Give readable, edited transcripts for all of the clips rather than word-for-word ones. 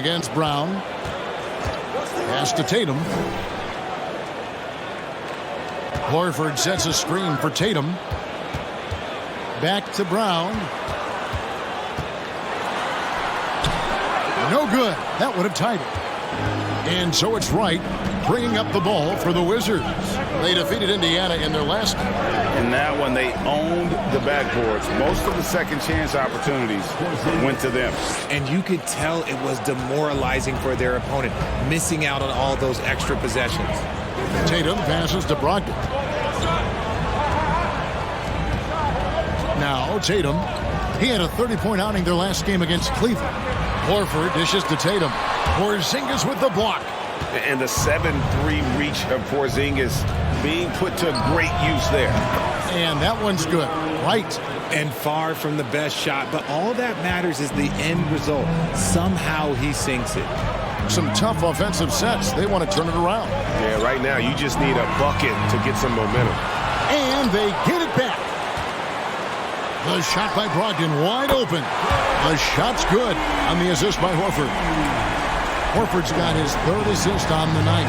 against Brown. Pass to Tatum. Horford sets a screen for Tatum. Back to Brown. No good. That would have tied it. And so it's Wright bringing up the ball for the Wizards. They defeated Indiana in their last. In that one, they owned the backboards. Most of the second chance opportunities went to them. And you could tell it was demoralizing for their opponent, missing out on all those extra possessions. Tatum passes to Brogdon. Now Tatum. He had a 30-point outing their last game against Cleveland. Horford dishes to Tatum. Porzingis with the block. And the 7-3 reach of Porzingis being put to great use there. And that one's good. Right. And far from the best shot, but all that matters is the end result. Somehow he sinks it. Some tough offensive sets. They want to turn it around. Yeah, right now you just need a bucket to get some momentum. And they get it back. The shot by Brogdon wide open. The shot's good on the assist by Horford. Horford's got his third assist on the night.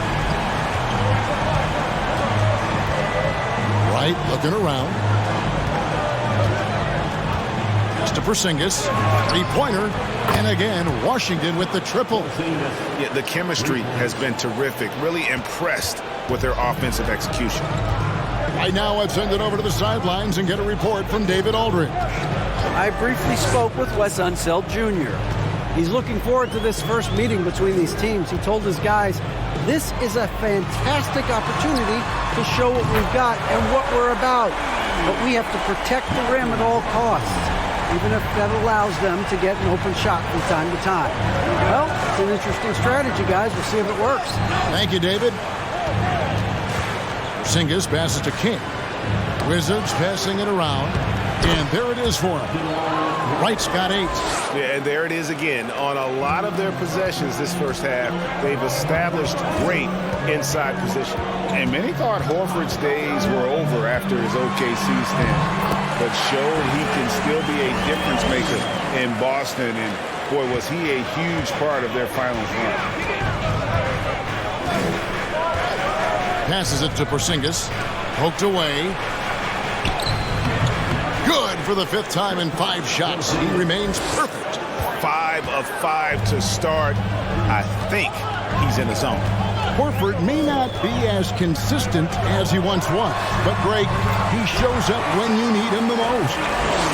Wright looking around. Pass to Porzingis. Three-pointer. And again, Washington with the triple. Yeah, the chemistry has been terrific. Really impressed with their offensive execution. Right now, I've sent it over to the sidelines and get a report from David Aldridge. I briefly spoke with Wes Unseld Jr. He's looking forward to this first meeting between these teams. He told his guys, this is a fantastic opportunity to show what we've got and what we're about. But we have to protect the rim at all costs, even if that allows them to get an open shot from time to time. Well, it's an interesting strategy, guys. We'll see if it works. Thank you, David. Porzingis passes to King. Wizards passing it around. And there it is for him. Wright's got 8. Yeah, and there it is again. On a lot of their possessions this first half, they've established great inside position. And many thought Horford's days were over after his OKC stint, but showed he can still be a difference maker in Boston. And boy, was he a huge part of their finals run. Passes it to Porzingis. Poked away. Good for the 5th time in 5 shots. He remains perfect. 5 of 5 to start. I think he's in the zone. Horford may not be as consistent as he once was, but Greg, he shows up when you need him the most.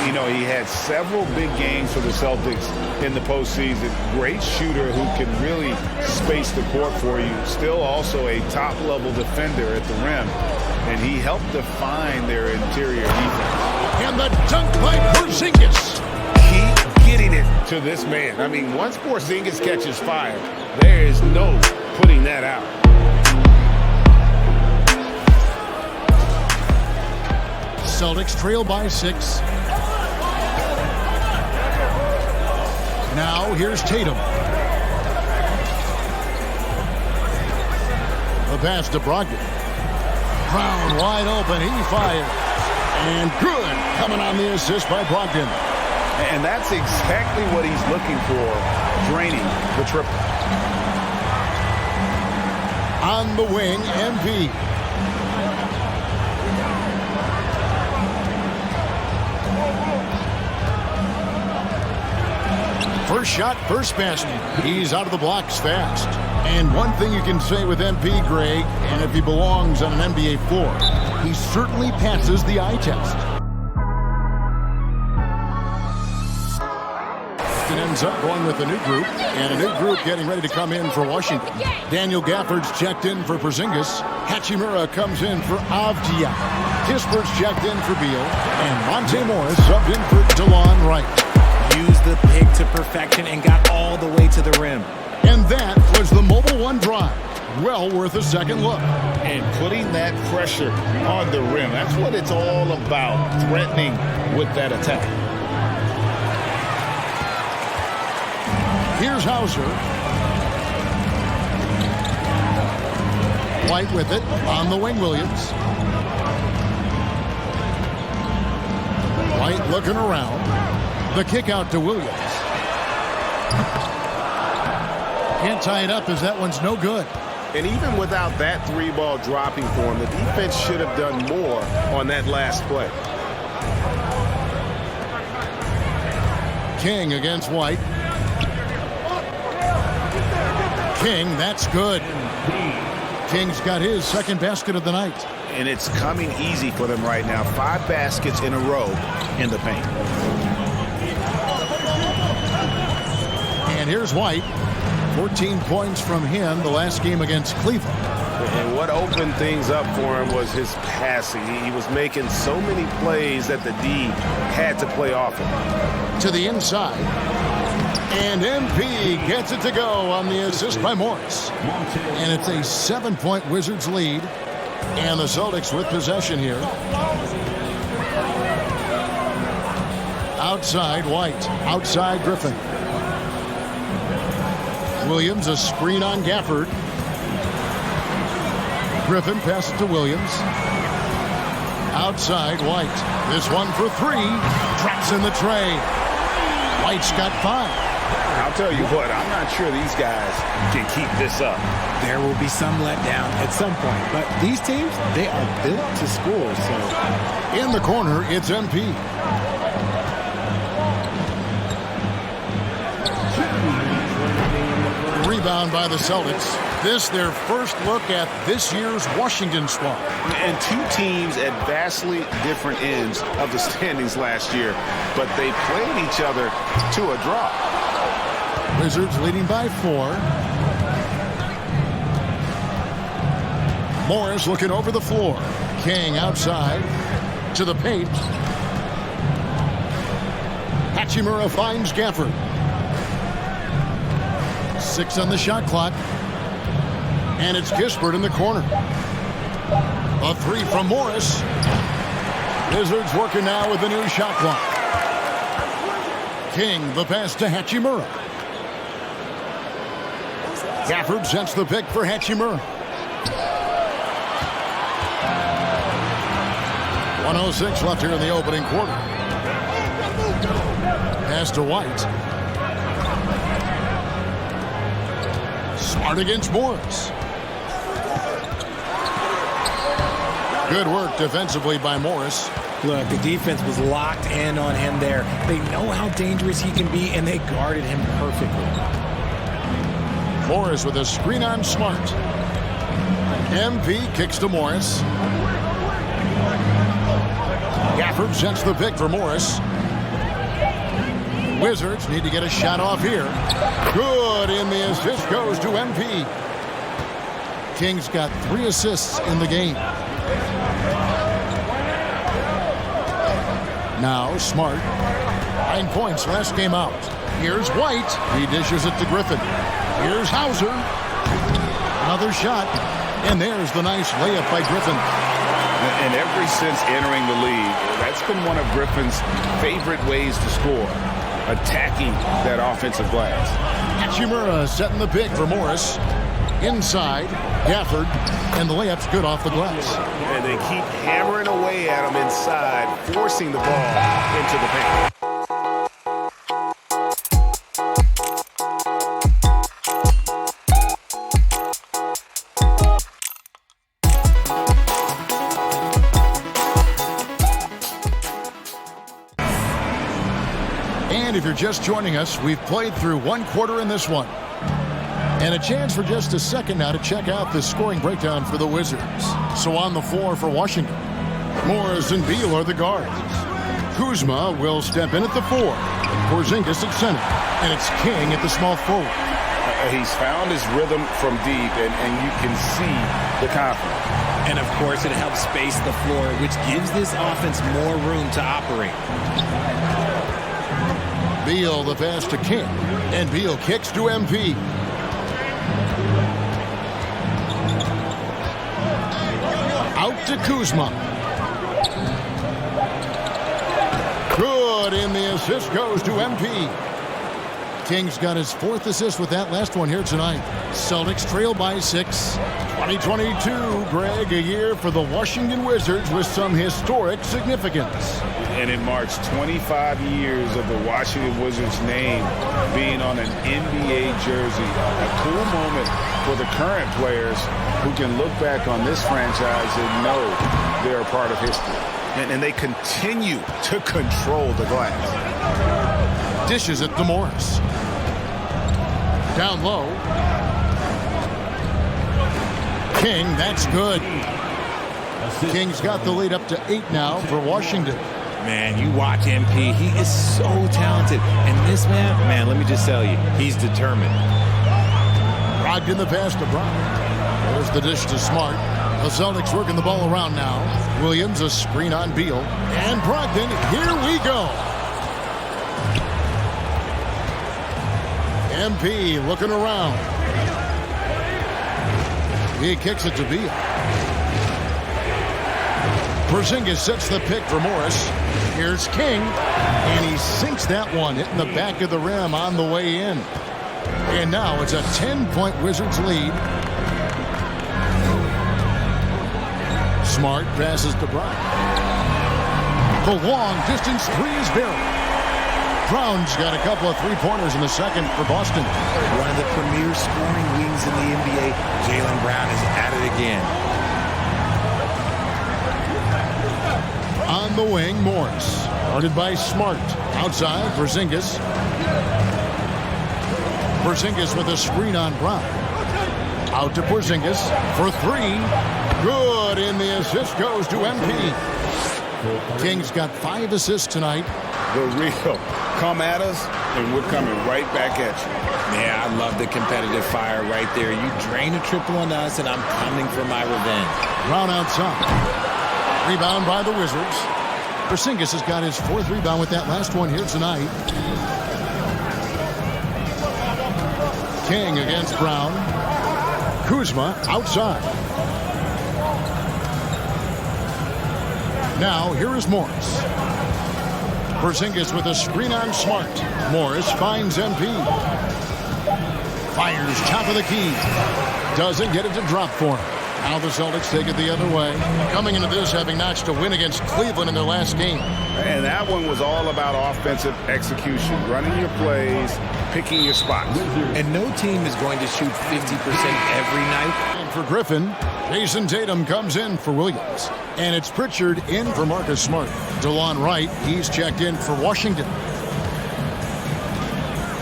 You know, he had several big games for the Celtics in the postseason. Great shooter who can really space the court for you. Still also a top-level defender at the rim, and he helped define their interior defense. And the dunk by Porzingis. Keep getting it to this man. I mean, once Porzingis catches fire, there is no putting that out. Celtics trail by 6. Now here's Tatum. The pass to Brogdon. Brown wide open. He fires. And good. Coming on the assist by Brogdon. And that's exactly what he's looking for, draining the triple. On the wing, MP. First shot, first basket. He's out of the blocks fast. And one thing you can say with MP, Greg, and if he belongs on an NBA floor, he certainly passes the eye test. It ends up going with a new group, and a new group getting ready to come in for Washington. Daniel Gafford's checked in for Porzingis. Hachimura comes in for Avdia. Kispert's checked in for Beal. And Monte Morris subbed in for DeLon Wright. Used the pick to perfection and got all the way to the rim. And that was the Mobile One drive. Well worth a second look. And putting that pressure on the rim, that's what it's all about, threatening with that attack. Here's Hauser. White with it on the wing, Williams. White looking around. The kick out to Williams. Can't tie it up as that one's no good. And even without that three-ball dropping for him, the defense should have done more on that last play. King against White. King, that's good. King's got his second basket of the night. And it's coming easy for them right now. 5 baskets in a row in the paint. And here's White. 14 points from him the last game against Cleveland. And what opened things up for him was his passing. He was making so many plays that the D had to play off him. To the inside. And MP gets it to go on the assist by Morris. And it's a 7-point Wizards lead. And the Celtics with possession here. Outside White. Outside Griffin. Williams, a screen on Gafford. Griffin passes to Williams. Outside White. This one for 3. Drops in the tray. White's got 5. I'll tell you what, I'm not sure these guys can keep this up. There will be some letdown at some point, but these teams, they are built to score. So in the corner, it's MP. Rebound by the Celtics. This their first look at this year's Washington squad. And 2 teams at vastly different ends of the standings last year, but they played each other to a draw. Wizards leading by 4. Morris looking over the floor. King outside to the paint. Hachimura finds Gafford. 6 on the shot clock. And it's Kispert in the corner. A 3 from Morris. Wizards working now with the new shot clock. King, the pass to Hachimura. Gafford sets the pick for Hachimura. 1:06 left here in the opening quarter. Pass to White. Smart against Morris. Good work defensively by Morris. look, the defense was locked in on him there. They know how dangerous he can be, and they guarded him perfectly. Morris with a screen on Smart. MP kicks to Morris. Gafford sets the pick for Morris. Wizards need to get a shot off here. Good, and the assist goes to MP. King's got 3 assists in the game. Now Smart. 9 points last game out. Here's White. He dishes it to Griffin. Here's Hauser. Another shot. And there's the nice layup by Griffin. And ever since entering the league, that's been one of Griffin's favorite ways to score. Attacking that offensive glass. Hachimura setting the pick for Morris. Inside, Gafford, and the layup's good off the glass. And they keep hammering away at him inside, forcing the ball into the paint. And if you're just joining us, we've played through 1 quarter in this one. And a chance for just a second now to check out the scoring breakdown for the Wizards. So on the floor for Washington, Morris and Beal are the guards. Kuzma will step in at the 4. Porzingis at center. And it's King at the small forward. He's found his rhythm from deep, and you can see the confidence. And, of course, it helps space the floor, which gives this offense more room to operate. Beal the pass to King. And Beal kicks to MP. Out to Kuzma. Good, and the assist goes to MP. King's got his 4th assist with that last one here tonight. Celtics trail by 6. 2022, Greg, a year for the Washington Wizards with some historic significance. And it marks 25 years of the Washington Wizards name being on an NBA jersey. A cool moment for the current players who can look back on this franchise and know they're a part of history. And they continue to control the glass. Dishes it to Morris. Down low. King, that's good. King's got the lead up to 8 now for Washington. Man, you watch MP. He is so talented. And this man, let me just tell you, he's determined. Brogdon the pass to Brown. There's the dish to Smart. The Celtics working the ball around now. Williams, a screen on Beal. And Brogdon, here we go. MP looking around. He kicks it to Beal. Porzingis sets the pick for Morris. Here's King, and he sinks that one, hitting the back of the rim on the way in. And now it's a 10-point Wizards lead. Smart passes to Brown. The long distance three is buried. Brown's got a couple of three-pointers in the second for Boston. One of the premier scoring wings in the NBA, Jaylen Brown is at it again. On the wing, Morris. Guarded by Smart. Outside, Porzingis. Porzingis with a screen on Brown. Out to Porzingis for three. Good, and the assist goes to MP. King's got 5 assists tonight. The real come at us, and we're coming right back at you. Yeah, I love the competitive fire right there. You drain a triple on us, and I'm coming for my revenge. Brown outside. Rebound by the Wizards. Porzingis has got his 4th rebound with that last one here tonight. King against Brown. Kuzma outside. Now here is Morris. Porzingis with a screen on Smart. Morris finds MP. Fires top of the key. Doesn't get it to drop for him. Now the Celtics take it the other way. Coming into this having notched a win against Cleveland in their last game. And that one was all about offensive execution. Running your plays, picking your spots. And no team is going to shoot 50% every night. And for Griffin, Jason Tatum comes in for Williams. And it's Pritchard in for Marcus Smart. DeLon Wright, he's checked in for Washington.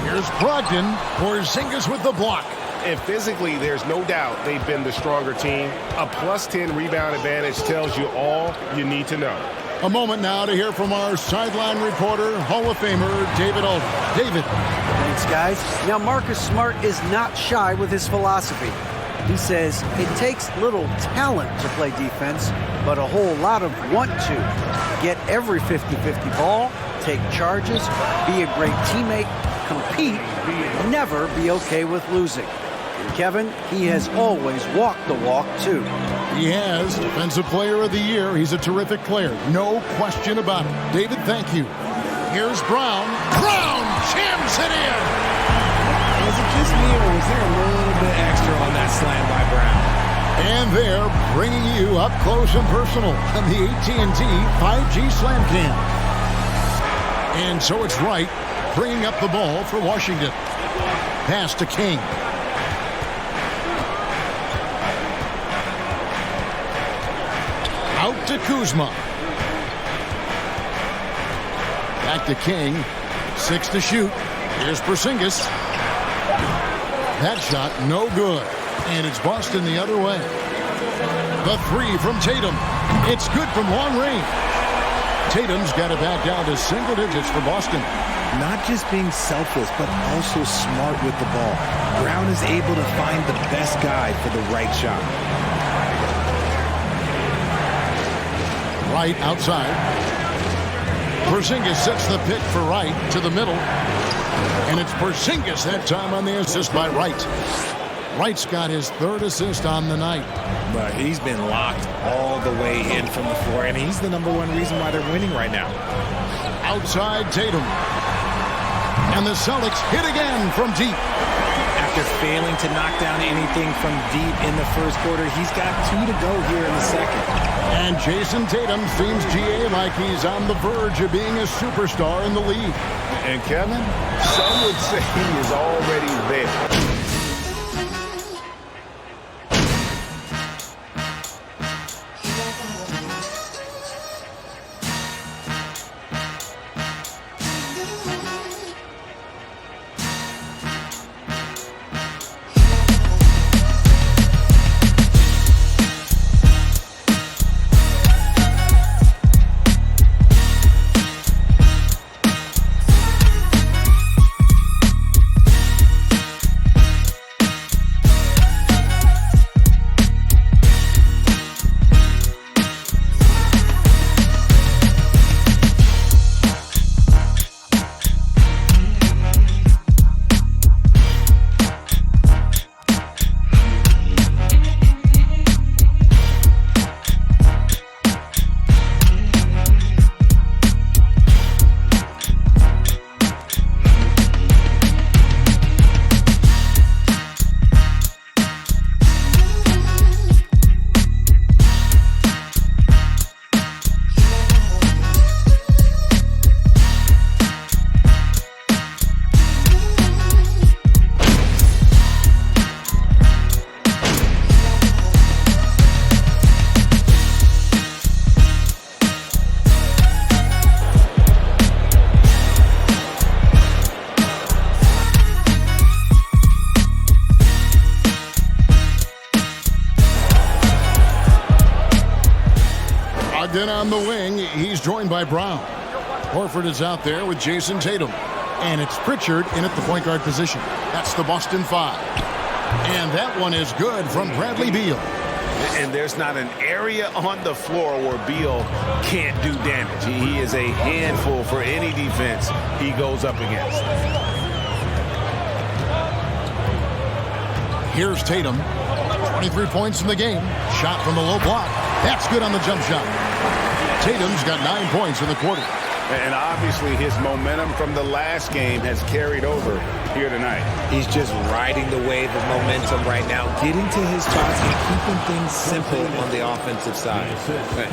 Here's Brogdon. Porzingis with the block. And physically, there's no doubt they've been the stronger team. A +10 rebound advantage tells you all you need to know. A moment now to hear from our sideline reporter, Hall of Famer David Alden. David. Thanks, guys. Now, Marcus Smart is not shy with his philosophy. He says it takes little talent to play defense, but a whole lot of want to. Get every 50-50 ball, take charges, be a great teammate, compete, never be okay with losing. Kevin, he has always walked the walk, too. He has. Defensive Player of the Year. He's a terrific player. No question about it. David, thank you. Here's Brown. Brown jams it in. Was it just me, or was there a little bit extra on that slam by Brown? And they're bringing you up close and personal on the AT&T 5G Slam Cam. And so it's Wright bringing up the ball for Washington. Pass to King. Out to Kuzma. Back to King. 6 to shoot. Here's Porzingis. That shot no good. And it's Boston the other way. The 3 from Tatum. It's good from long range. Tatum's got it back down to single digits for Boston. Not just being selfless, but also smart with the ball. Brown is able to find the best guy for the right shot. Wright outside. Porzingis sets the pick for Wright to the middle. And it's Porzingis that time on the assist by Wright. Wright's got his 3rd assist on the night. But he's been locked all the way in from the floor, and he's the #1 reason why they're winning right now. Outside Tatum. And the Celtics hit again from deep. After failing to knock down anything from deep in the first quarter, he's got 2 to go here in the second. And Jason Tatum seems GA like he's on the verge of being a superstar in the league. And Kevin, some would say he is already there. Then on the wing, he's joined by Brown. Horford is out there with Jason Tatum. And it's Pritchard in at the point guard position. That's the Boston Five. And that one is good from Bradley Beal. And there's not an area on the floor where Beal can't do damage. He is a handful for any defense he goes up against. Here's Tatum. 23 points in the game. Shot from the low block. That's good on the jump shot. Tatum's got 9 points in the quarter. And obviously his momentum from the last game has carried over here tonight. He's just riding the wave of momentum right now, getting to his spots and keeping things simple on the offensive side.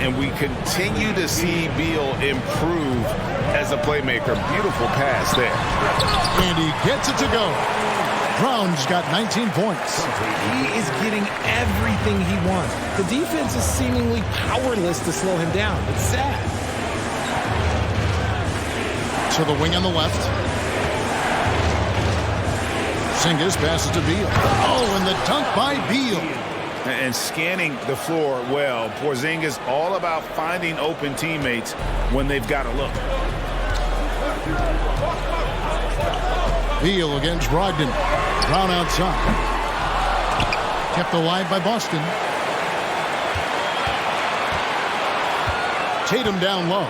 And we continue to see Beal improve as a playmaker. Beautiful pass there. And he gets it to go. Brown's got 19 points. He is getting everything he wants. The defense is seemingly powerless to slow him down. It's sad. To the wing on the left. Porzingis passes to Beal. Oh, and the dunk by Beal. And scanning the floor well. Porzingis all about finding open teammates when they've got a look. Beal against Brogdon. Brown outside. Kept alive by Boston. Tatum down low.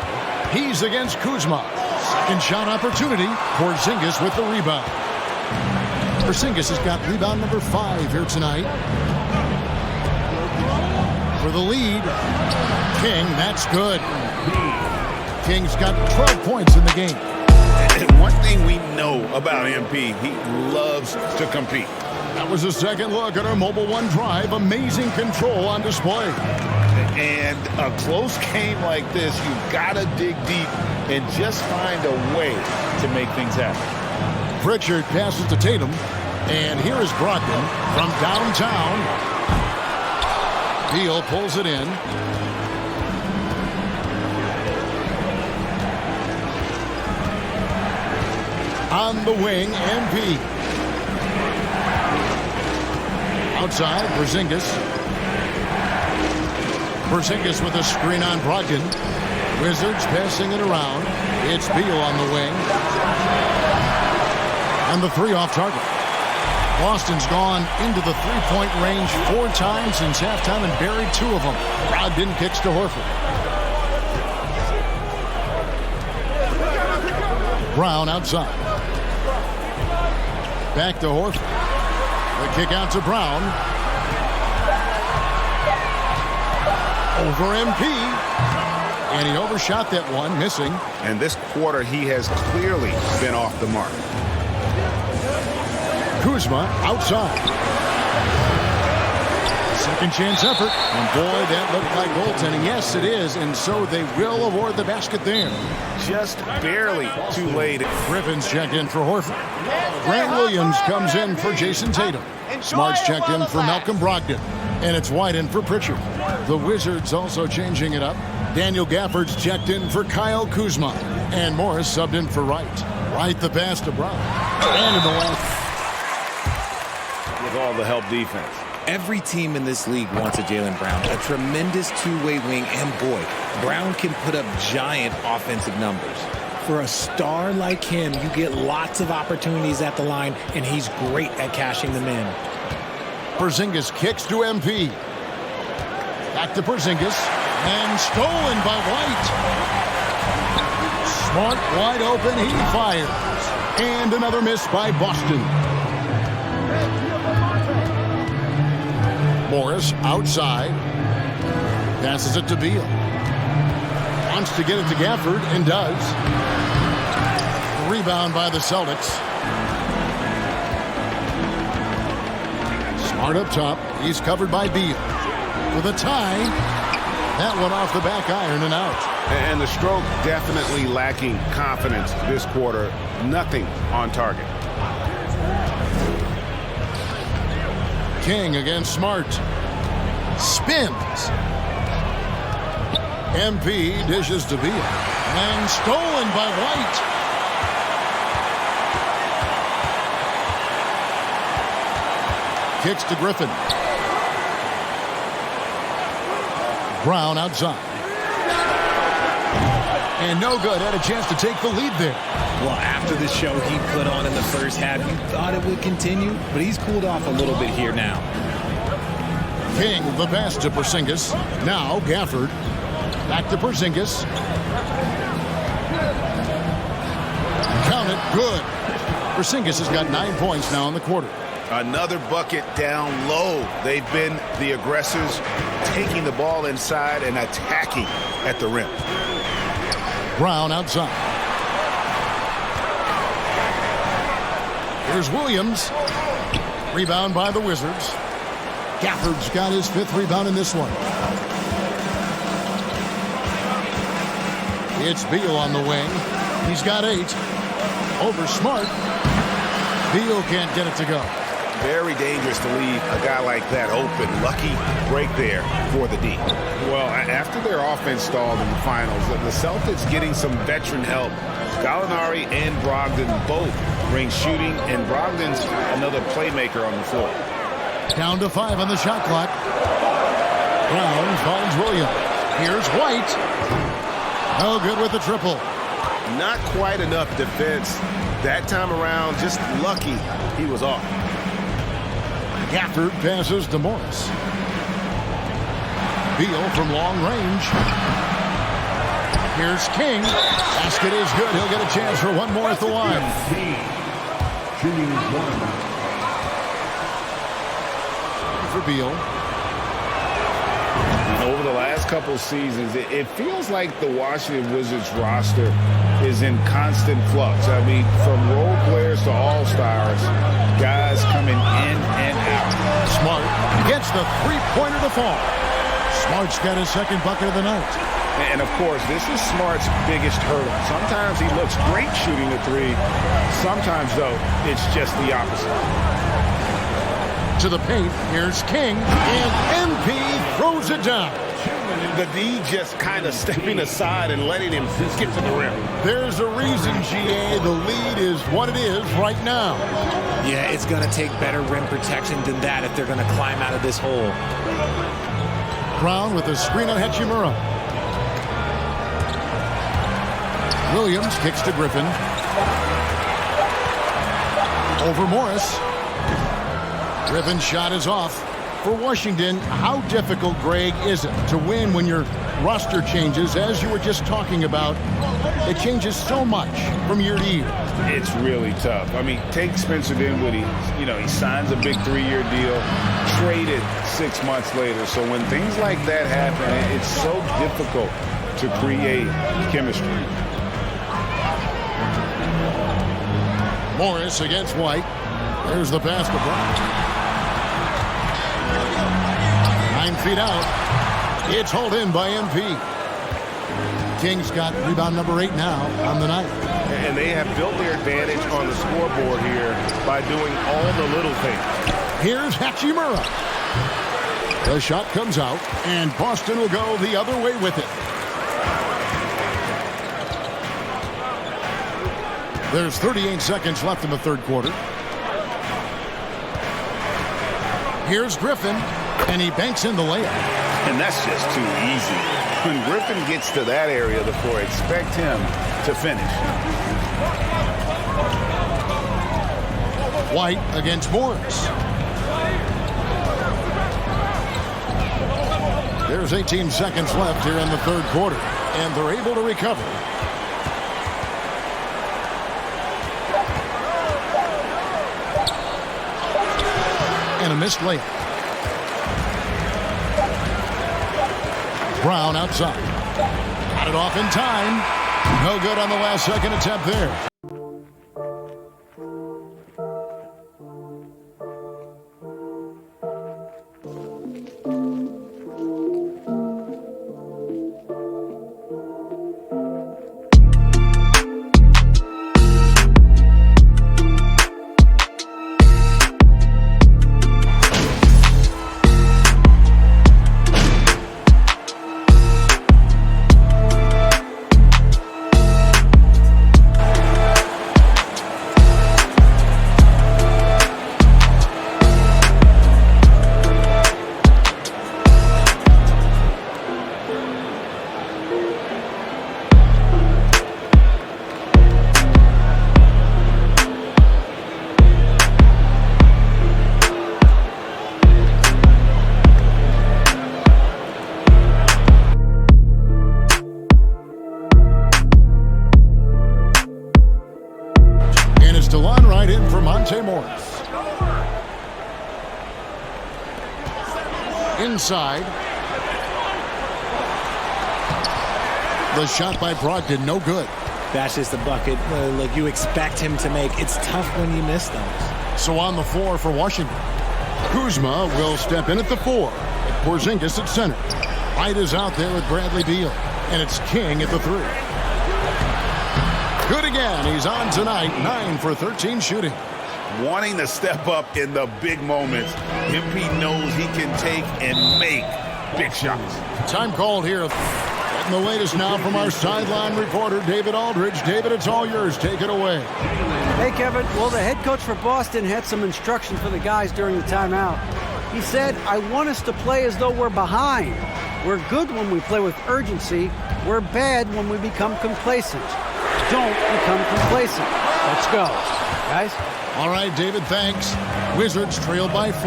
He's against Kuzma. Second shot opportunity. Porzingis with the rebound. Porzingis has got rebound number 5 here tonight. For the lead. King, that's good. King's got 12 points in the game. And one thing we know about MP, he loves to compete. That was a second look at our Mobile One drive. Amazing control on display. And a close game like this, you've got to dig deep and just find a way to make things happen. Pritchard passes to Tatum. And here is Brogdon from downtown. Beal pulls it in. On the wing, MP. Outside, Porzingis. Porzingis with a screen on Brogdon. Wizards passing it around. It's Beal on the wing. And the 3 off target. Boston's gone into the 3-point range 4 times since halftime and buried 2 of them. Brogdon kicks to Horford. Brown outside. Back to Horford. The kick out to Brown. Over MP. And he overshot that one, missing. And this quarter, he has clearly been off the mark. Kuzma outside. Second chance effort. And boy, that looked like goaltending. Yes, it is. And so they will award the basket there. Just barely too late. Griffin's checked in for Horford. Grant Williams comes in for Jason Tatum. Smart's checked in for Malcolm Brogdon. And it's White in for Pritchard. The Wizards also changing it up. Daniel Gafford's checked in for Kyle Kuzma. And Morris subbed in for Wright. Wright the pass to Brown. And in the last. With all the help defense. Every team in this league wants a Jaylen Brown, a tremendous two-way wing, and boy, Brown can put up giant offensive numbers. For a star like him, you get lots of opportunities at the line, and he's great at cashing them in. Porzingis kicks to MP. Back to Porzingis. And stolen by White. Smart wide open. He fires. And another miss by Boston. Morris outside. Passes it to Beal. Wants to get it to Gafford and does. Rebound by the Celtics. Smart up top. He's covered by Beal. For the tie. That one off the back iron and out. And the stroke definitely lacking confidence this quarter. Nothing on target. King against Smart. Spins. MP dishes to Beal. And stolen by White. Kicks to Griffin. Brown outside. And no good. Had a chance to take the lead there. Well, after the show he put on in the first half, you thought it would continue, but he's cooled off a little bit here now. King, the pass to Porzingis. Now Gafford. Back to Porzingis. Count it. Good. Porzingis has got 9 points now in the quarter. Another bucket down low. They've been the aggressors, taking the ball inside and attacking at the rim. Brown outside. Here's Williams. Rebound by the Wizards. Gafford's got his 5th rebound in this one. It's Beal on the wing. He's got 8. Over Smart. Beal can't get it to go. Very dangerous to leave a guy like that open. Lucky break there for the D. Well, after their offense stalled in the finals, the Celtics getting some veteran help. Gallinari and Brogdon both bring shooting, and Brogdon's another playmaker on the floor. Down to 5 on the shot clock. Brown finds Williams. Here's White. No good with the triple. Not quite enough defense that time around. Just lucky he was off. Gafford passes to Morris. Beal from long range. Here's King. Basket is good. He'll get a chance for one more at the line. For Beal. Over the last couple seasons, it feels like the Washington Wizards roster is in constant flux. I mean, from role players to all-stars, guys coming in and out. Smart gets the three-pointer to fall. Smart's got his 2nd bucket of the night. And, of course, this is Smart's biggest hurdle. Sometimes he looks great shooting a 3. Sometimes, though, it's just the opposite. To the paint, here's King, and MP throws it down. The D just kind of stepping aside and letting him get to the rim. There's a reason, GA, the lead is what it is right now. Yeah, it's going to take better rim protection than that if they're going to climb out of this hole. Brown with a screen on Hachimura. Williams kicks to Griffin. Over Morris. Griffin's shot is off. For Washington, how difficult, Greg, is it to win when your roster changes, as you were just talking about? It changes so much from year to year. It's really tough. I mean, take Spencer Dinwiddie. You know, he signs a big 3-year deal, traded 6 months later. So when things like that happen, it's so difficult to create chemistry. Morris against White. There's the pass to Brown. 9 feet out. It's hauled in by MP. Kings got rebound number 8 now on the night. And they have built their advantage on the scoreboard here by doing all the little things. Here's Hachimura. The shot comes out, and Boston will go the other way with it. There's 38 seconds left in the third quarter. Here's Griffin, and he banks in the layup. And that's just too easy. When Griffin gets to that area of the floor, expect him to finish. White against Morris. There's 18 seconds left here in the third quarter, and they're able to recover. And a missed layup. Brown outside. Got it off in time. No good on the last second attempt there. Morris. Inside. The shot by Brogdon, no good. That's just a bucket like you expect him to make. It's tough when you miss those. So on the floor for Washington, Kuzma will step in at the 4. Porzingis at center. White is out there with Bradley Beal. And it's King at the 3. Good again. He's on tonight. 9 for 13 shooting. Wanting to step up in the big moments. MP knows he can take and make big shots. Time called here. Getting the latest now from our sideline reporter, David Aldridge. David, it's all yours. Take it away. Hey, Kevin. Well, the head coach for Boston had some instruction for the guys during the timeout. He said, I want us to play as though we're behind. We're good when we play with urgency. We're bad when we become complacent. Don't become complacent. Let's go, guys. All right, David, thanks. Wizards trail by 4.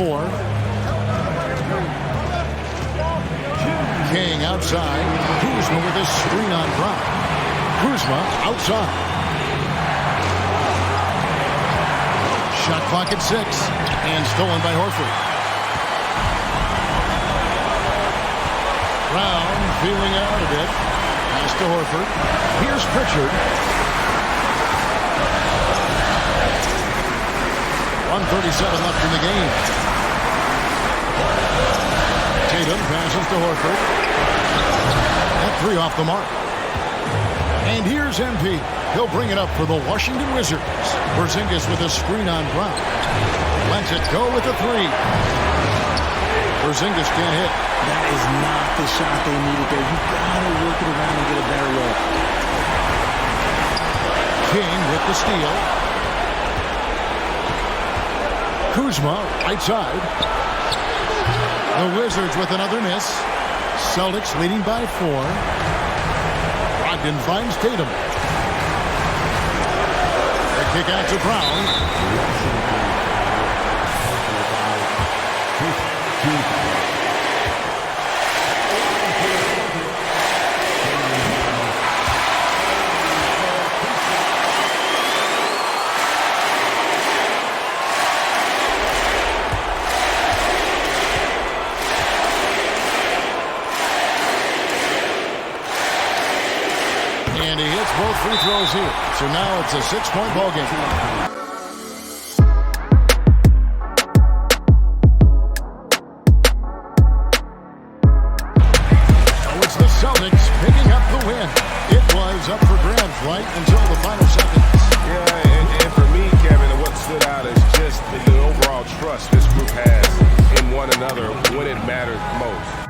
King outside. Kuzma with a screen on Brown. Kuzma outside. Shot clock at 6. And stolen by Horford. Brown feeling out a bit. Pass to Horford. Here's Pritchard. 1:37 left in the game. Tatum passes to Horford. That 3 off the mark. And here's MP. He'll bring it up for the Washington Wizards. Porzingis with a screen on Brown. Lets it go with the 3. Porzingis can't hit. That is not the shot they needed there. You gotta work it around and get a better look. King with the steal. Kuzma, right side. The Wizards with another miss. Celtics leading by 4. Brogdon finds Tatum. The kick out to Brown. And he hits both free throws here. So now it's a 6-point ball game. Celtics picking up the win. It was up for grabs right until the final seconds. Yeah, and for me, Kevin, what stood out is just the overall trust this group has in one another when it matters most.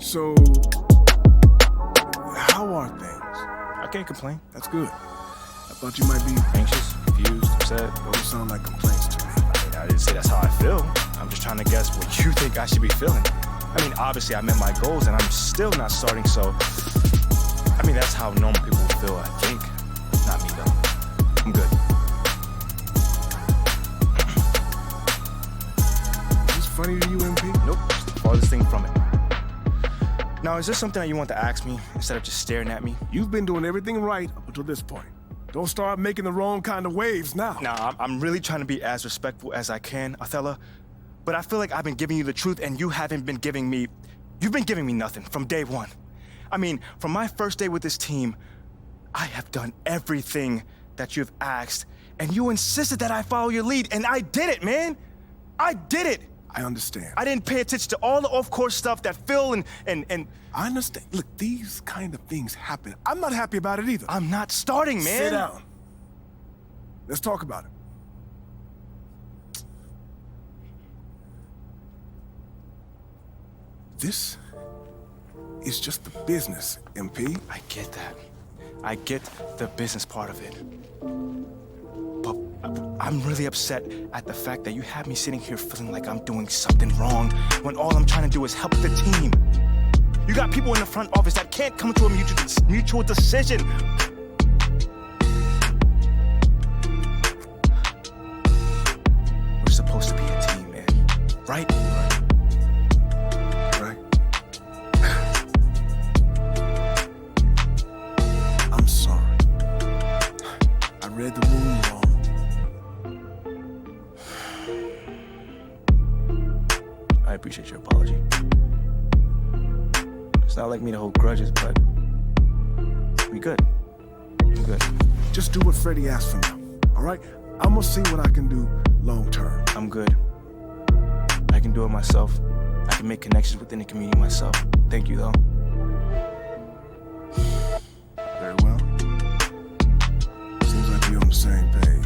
So, how are things? I can't complain. That's good. I thought you might be. Anxious, confused, upset. Those sound like complaints to me. I mean, I didn't say that's how I feel. I'm just trying to guess what you think I should be feeling. I mean, obviously I met my goals and I'm still not starting, so I mean, that's how normal people feel, I think. Not me, though. I'm good. Is this funny to you, MP? Nope, it's the farthest thing from it. Now, is there something that you want to ask me instead of just staring at me? You've been doing everything right up until this point. Don't start making the wrong kind of waves now. Nah, I'm really trying to be as respectful as I can, Othello. But I feel like I've been giving you the truth and you haven't been giving me... You've been giving me nothing from day one. I mean, from my first day with this team, I have done everything that you've asked, and you insisted that I follow your lead, and I did it, man! I did it! I understand. I didn't pay attention to all the off-course stuff that Phil and... I understand. Look, these kind of things happen. I'm not happy about it either. I'm not starting, man! Sit down. Let's talk about it. This is just the business, MP. I get that. I get the business part of it. But I'm really upset at the fact that you have me sitting here feeling like I'm doing something wrong when all I'm trying to do is help the team. You got people in the front office that can't come to a mutual decision. We're supposed to be a team, man. Right? Right. I'm sorry. I read the room wrong. I appreciate your apology. It's not like me to hold grudges, but we good. I'm good. Just do what Freddie asked for now, all right? I'm gonna see what I can do long term. I'm good. I can do it myself. I can make connections within the community myself. Thank you, though. Very well. Seems like we're on the same page.